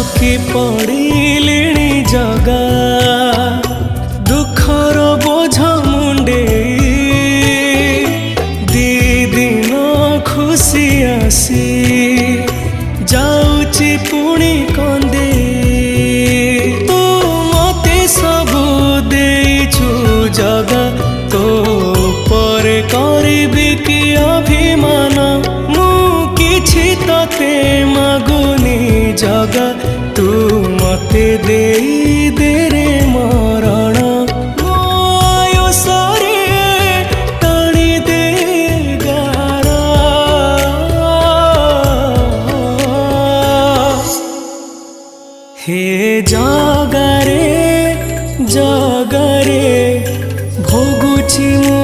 थकी पड़िलिणी जगा दुखर बोझ मुंडे दी दिन खुशी आसी जाऊची पुणी कंदे तू मते सबू देइछु जगा तो पर करिबी कि अभिमान मु किछि तते मागुनी जगा तू मते देई दे रे मरण मो आयुषरे टाणी दे गारा हे जगारे जगारे भोगुछि मु